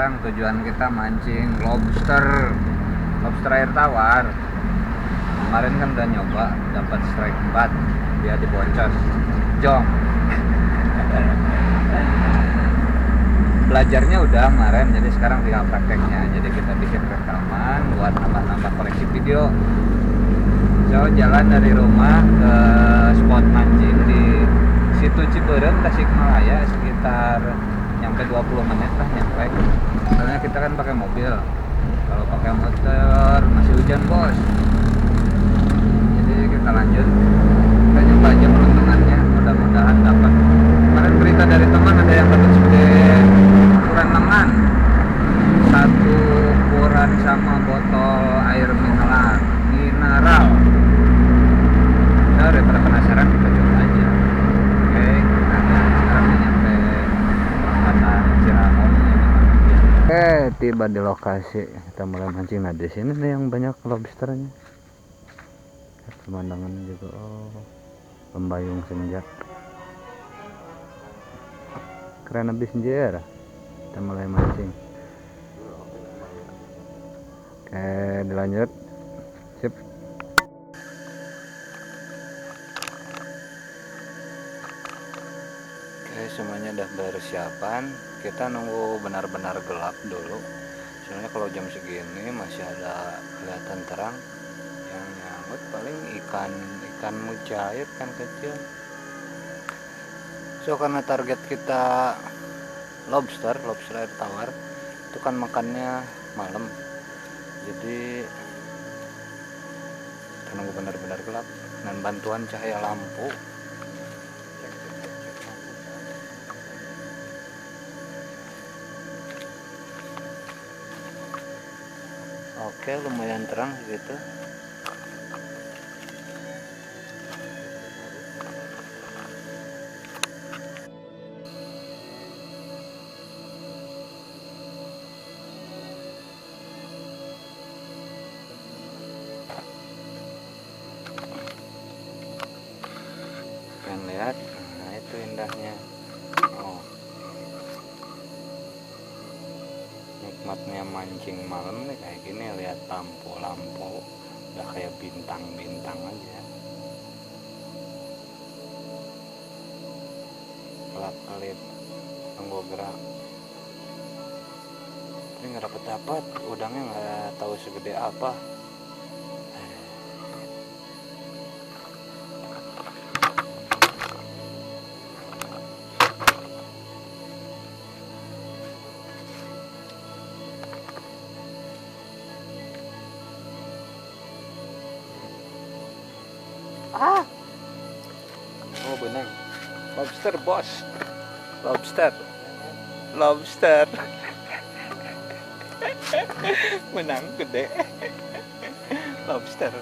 sekarang tujuan kita mancing lobster air tawar. Kemarin kan udah nyoba dapat strike 4, dia diboncos jong. Belajarnya udah kemarin, jadi sekarang tinggal prakteknya. Jadi kita bikin rekaman buat nambah-nambah koleksi video. So jalan dari rumah ke spot mancing di situ Ciberem, Tasikmalaya, sekitar nyampe 20 menit lah nyampe. Soalnya kita kan pakai mobil. Kalau pakai motor masih hujan bos. Jadi kita lanjut. Kita nyoba aja peruntungannya, mudah-mudahan dapat. Kemarin berita dari teman ada yang dapat segede ukuran lengan. Satu ukuran sama botol air mineral. Nah, daripada penasaran kita coba aja. Oke, karena sekarang nyampe perempatan Ciramon. Oke, tiba di lokasi. Kita mulai mancing. Nah, di sini nih yang banyak lobsternya. Pemandangan juga, pembayung senja. Keren abis anjir. Kita mulai mancing. Oke, dilanjut. Sip. Oke, semuanya udah persiapan. Kita nunggu benar-benar gelap dulu. Soalnya kalau jam segini masih ada kelihatan terang. Yang nyangkut paling ikan mujair, kan kecil. So karena target kita lobster air tawar, itu kan makannya malam. Jadi kita nunggu benar-benar gelap dan bantuan cahaya lampu. Oke, lumayan terang gitu. Kalian lihat, nah itu indahnya. Nikmatnya mancing malam nih kayak gini, lihat lampu-lampu udah kayak bintang-bintang aja. Kelap-kelip tunggu gerak. Ini nggak dapat udangnya, nggak tahu segede apa. Oh benang, lobster bos, lobster menang gede. Lobster.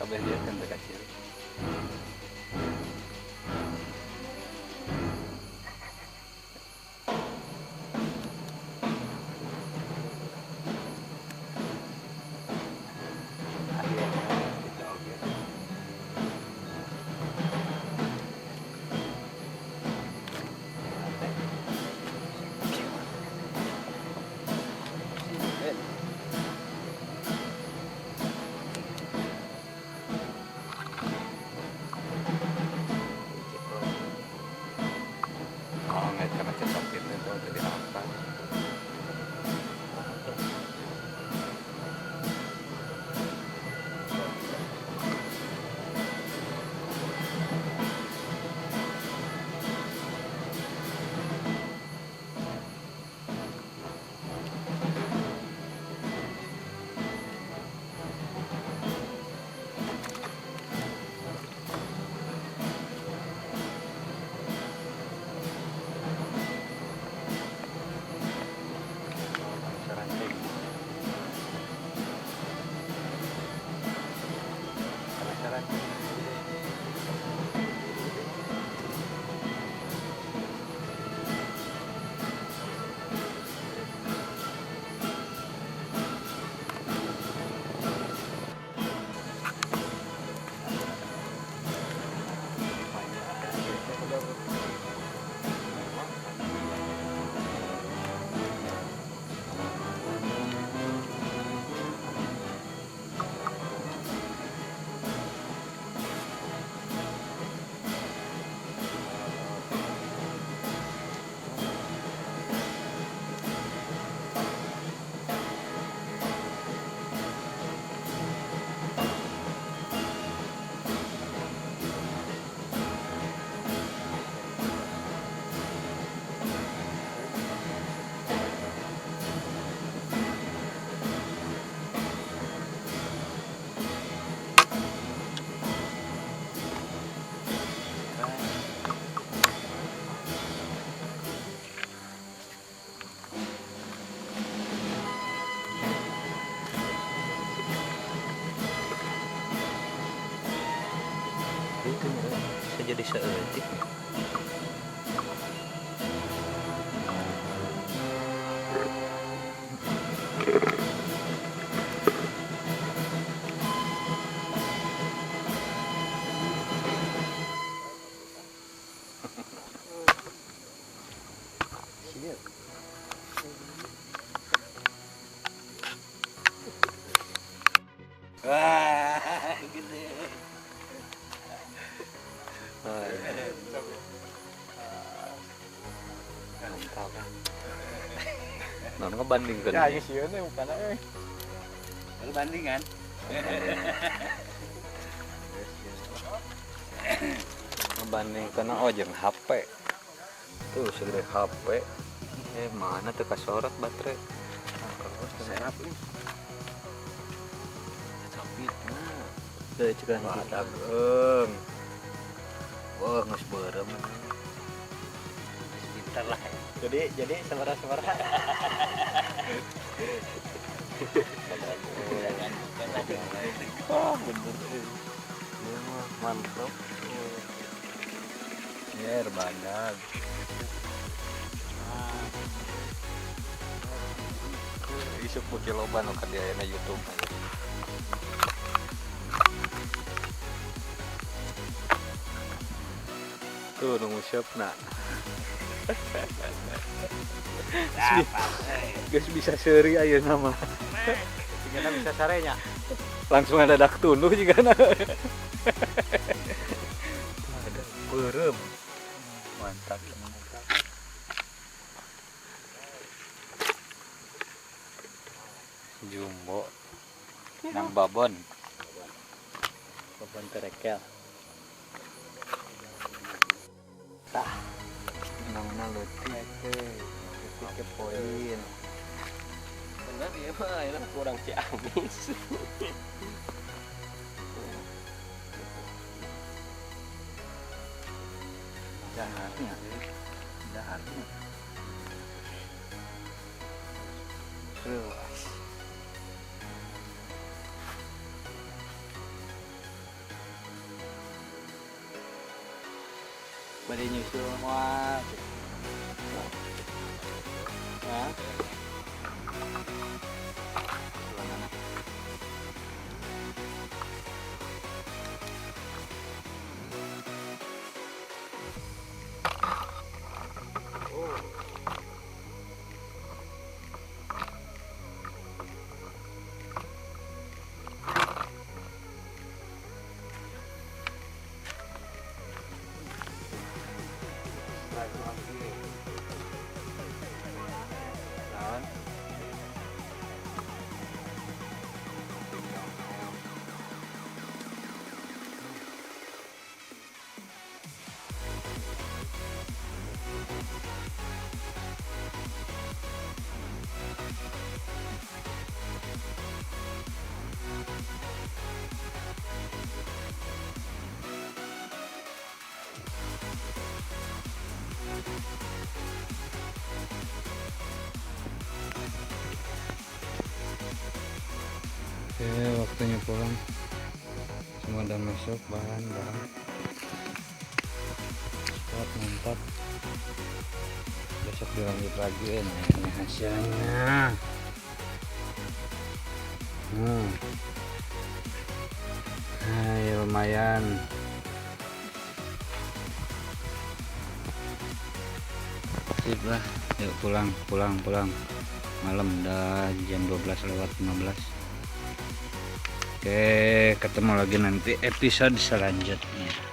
kabeh dia kan kecil. Itu bisa jadi seetik. Wah, gede. Mantap kan. Non ngebandingkeun. Ya geus sieun teh bukan euy. Baru bandingan. Ngebandingkeun oh jeung HP. Tuh segede HP. Mana teu kasorot baterai. Serap ini. Tapi nah, teu cegan dageung. Wah, geus beureum. Pintar lah. Jadi semara-semara. Wah, bener. Iya mah mantap. Yer bandag. Isuk beuki loba nu ka diana YouTube. Tuh nu nguseupna. Geus bisa seuri ayeuna mah. Sigana bisa sarenya. Langsung ada dak tunduh jigana. Ada beureum. Mantap. Jumbo. Nang babon. Babon terekel. Nang leutik teh. Leutik ke poin. Bener ieu mah ayeuna kurang Ciamis. Daharnya. Daharnya. Luas. bade nyusul moal. Hah? Sulanana. Naon? Oke, waktunya pulang. Semua udah masuk bahan-bahan. Spot mantap. Besok dilanjut lagi ya, nah ini hasilnya. Hai, lumayan. Sip lah, yuk pulang. Malam udah jam 12:15. Oke, ketemu lagi nanti episode selanjutnya.